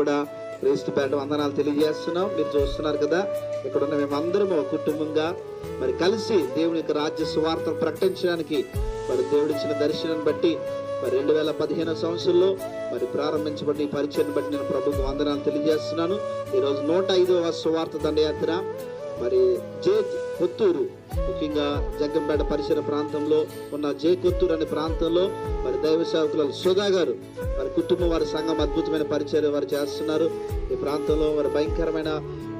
కూడా క్రీస్తు పేరట వందనాలు తెలియజేస్తున్నాం. మీరు చూస్తున్నారు కదా, ఇక్కడ ఉన్న మేమందరము కుటుంబంగా మరి కలిసి దేవుని యొక్క రాజ్య సువార్తను ప్రకటించడానికి మరి దేవుడిచ్చిన దర్శనాన్ని బట్టి మరి 2015 సంవత్సరంలో మరి ప్రారంభించబడిన ఈ పరిచయాన్ని బట్టి నేను ప్రభుకు వందనాలు తెలియజేస్తున్నాను. ఈరోజు 105వ సువార్త దండయాత్ర మరి కొత్తూరు, ముఖ్యంగా జగ్గంపేట పరిసర ప్రాంతంలో ఉన్న కొత్తూరు అనే ప్రాంతంలో మరి దైవ సేవకులు సుధా గారు వారి కుటుంబం, వారి సంఘం అద్భుతమైన పరిచయం వారు చేస్తున్నారు. ఈ ప్రాంతంలో వారి భయంకరమైన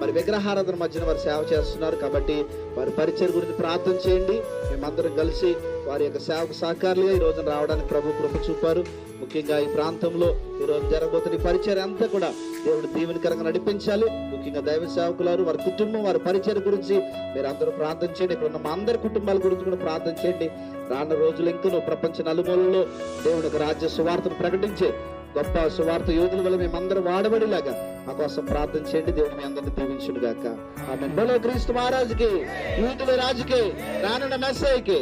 మరి విగ్రహారాధన మధ్యన వారు సేవ చేస్తున్నారు. కాబట్టి వారి పరిచయం గురించి ప్రార్థన చేయండి. మేమందరం కలిసి వారి యొక్క సేవకు సహకారులుగా ఈ రోజున రావడానికి ప్రభు కృప చూపారు. ముఖ్యంగా ఈ ప్రాంతంలో ఈరోజు జరగబోతున్న పరిచయం అంతా కూడా దేవుడు దీవెనకరంగా నడిపించాలి. ముఖ్యంగా దైవ సేవకులారు, వారి కుటుంబం, వారి పరిచయం గురించి మీరు అందరూ ప్రార్థన చేయండి. ఇక్కడ ఉన్న మా అందరి కుటుంబాల గురించి కూడా ప్రార్థన చేయండి. రానున్న రోజులు ఇంకనూ ప్రపంచ నలుమూలలో దేవుని యొక్క రాజ్య సువార్తను ప్రకటించే గొప్ప సువార్త యోధుల వల్ల మేమందరం వాడబడిలాగా మా కోసం ప్రార్థన చేయండి. దేవుడు మీ అందరిని దీవించును గాక. ఆమేన్. బోలో క్రీస్తు మహారాజుకి, యూదుల రాజుకి, రానున్న మెస్సీకి.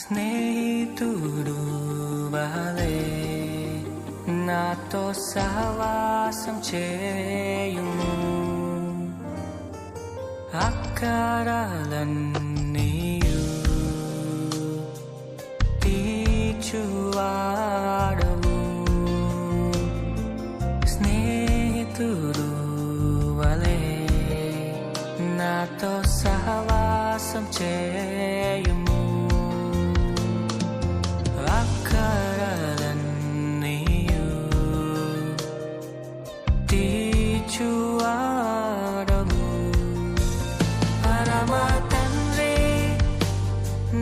స్నేహితుడు వలె నాతో సహవాసం చేయుము, అక్కరాలన్నీయు తీర్చువాడవు. స్నేహితుడు వలె నాతో సహవాసం చేయుము, అక్కరాలన్నీయు తీర్చువాడవు. పరమ తండ్రి,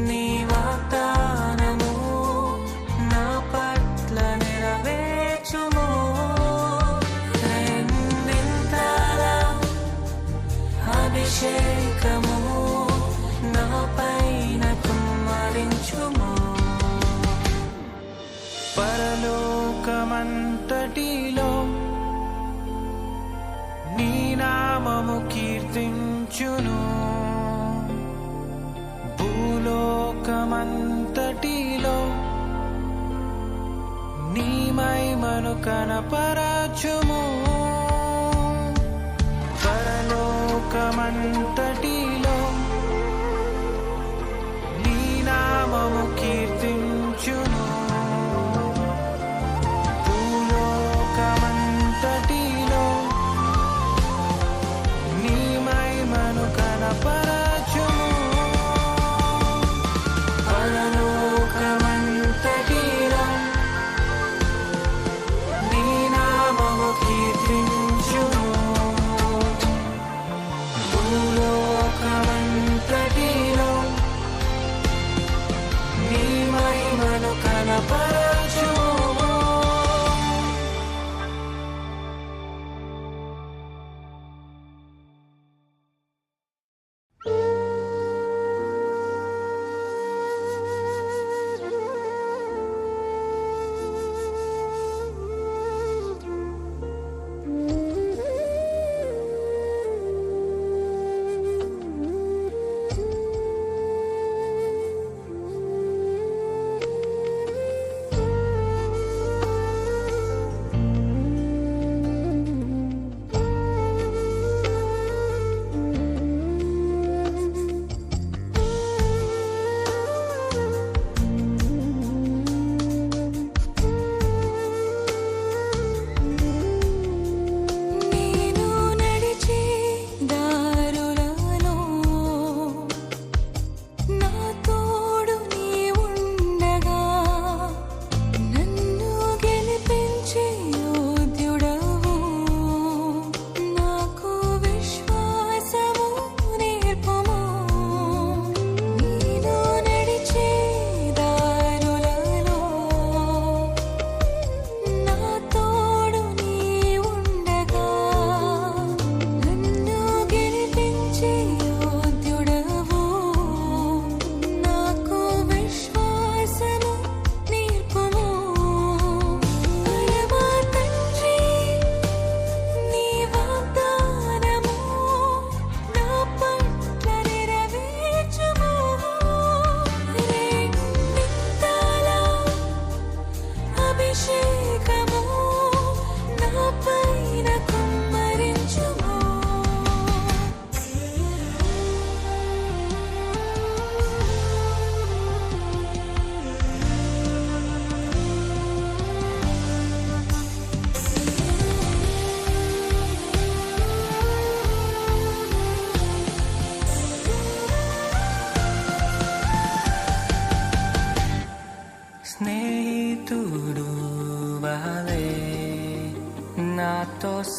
నీ వాగ్దానము నా పట్ల నెరవేర్చుము. రెండింతల అభిషేకము నా పైన కుమ్మరించుము. పరలోకమంతటిలో నీ నామము కీర్తించును, భూలోకమంతటిలో నీ మహిమను కనపరచుము. పరలోకమంతటిలో నీ నామము కీర్తించును, భూలోకమంతటిలో నీ మహిమను కనపరచుము. పరలోకమంతటిలో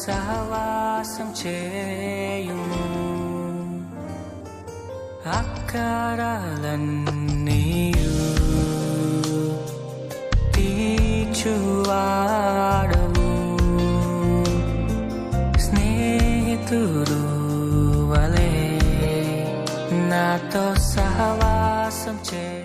సహవాసం చేయుము. అక్కరలన్నీయు తీర్చువాడవు, స్నేహితుడు వలె నాతో సహవాసం చేయుము.